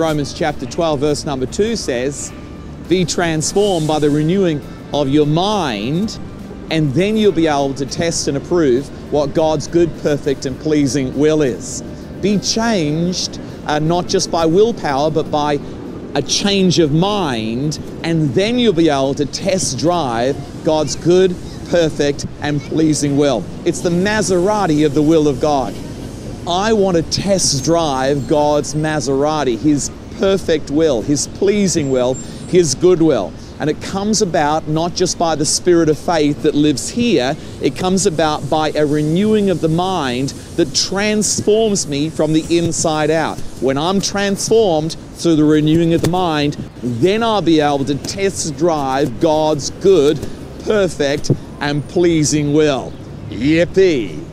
Romans chapter 12, verse number 2 says, be transformed by the renewing of your mind, and then you'll be able to test and approve what God's good, perfect, and pleasing will is. Be changed, not just by willpower, but by a change of mind, and then you'll be able to test drive God's good, perfect, and pleasing will. It's the Maserati of the will of God. I want to test drive God's Maserati, His perfect will, His pleasing will, His good will. And it comes about not just by the spirit of faith that lives here, it comes about by a renewing of the mind that transforms me from the inside out. When I'm transformed through the renewing of the mind, then I'll be able to test drive God's good, perfect, and pleasing will. Yippee!